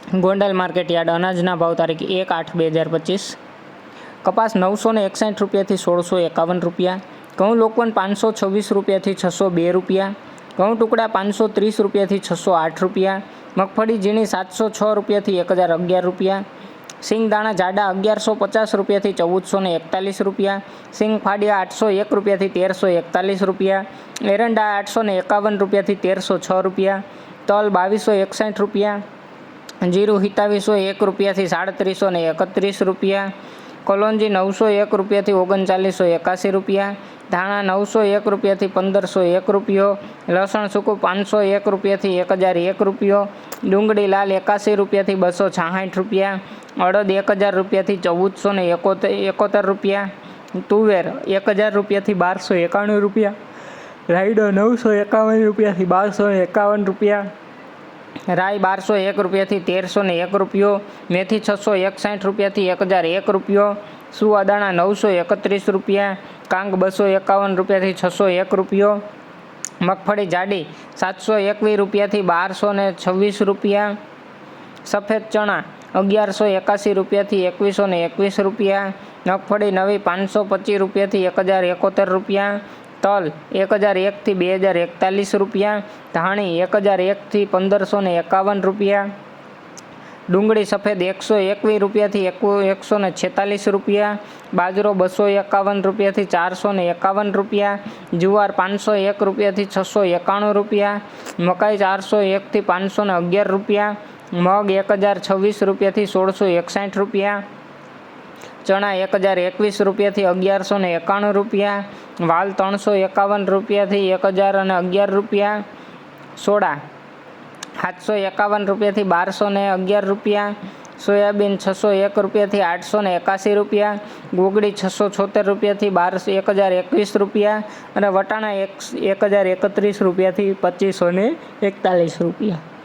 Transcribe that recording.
Gondal market yard અનાજના ભાવ તારીખ 1/8/2025. કપાસ 961 રૂપિયાથી 1651 રૂપિયા. ઘઉં લોકવન 526 રૂપિયાથી 602 રૂપિયા. ઘઉં ટુકડા 530 રૂપિયાથી 608 રૂપિયા. મગફળી ઝીણી 706 રૂપિયાથી 1011 રૂપિયા. સિંગ દાણા જાડા 1150 રૂપિયાથી 1441 રૂપિયા. સિંગ ફાડિયા 801 રૂપિયાથી 1341 રૂપિયા. એરંડા 851 રૂપિયાથી 1306 રૂપિયા. તલ 2261 રૂપિયા. જીરું 2701 રૂપિયાથી 3731 રૂપિયા. કલોંજી 901 રૂપિયાથી 3981 રૂપિયા. ધાણા 901 રૂપિયાથી 1501 રૂપિયો. લસણ સૂકું 501 રૂપિયાથી 1001 રૂપિયો. ડુંગળી લાલ 81 રૂપિયાથી 266 રૂપિયા. અડદ 1000 રૂપિયાથી 1471 રૂપિયા. તુવેર 1000 રૂપિયાથી 1291 રૂપિયા. રાયડો 951 રૂપિયાથી 1251 રૂપિયા. રાઈ 1201 રૂપિયાથી 1301 રૂપિયો. મેથી 661 રૂપિયાથી 1001 રૂપિયો. સુવાદાણા 931 રૂપિયા. કાંગ 251 રૂપિયાથી 601 રૂપિયો. મગફળી જાડી 721 રૂપિયાથી 1226 રૂપિયા. સફેદ ચણા 1181 રૂપિયાથી 2121 રૂપિયા. મગફળી નવી 525 રૂપિયાથી 1071 રૂપિયા. તલ 1001થી 2041 રૂપિયા. ધાણી 1001થી 1551 રૂપિયા. ડુંગળી સફેદ 121 રૂપિયાથી 146 રૂપિયા. બાજરો 251 રૂપિયાથી 451 રૂપિયા. જુવાર 501 રૂપિયાથી 691 રૂપિયા. મકાઈ 401થી 511 રૂપિયા. મગ 1026 રૂપિયાથી 1661 રૂપિયા. ચણા 1021 રૂપિયાથી 1191 રૂપિયા. વાલ 351 રૂપિયાથી 1011 રૂપિયા. સોડા 751 રૂપિયાથી 1211 રૂપિયા. સોયાબીન 601 રૂપિયાથી 881 રૂપિયા. ગોગડી 676 રૂપિયાથી 1021 રૂપિયા. અને વટાણા 1031 રૂપિયાથી 2541 રૂપિયા.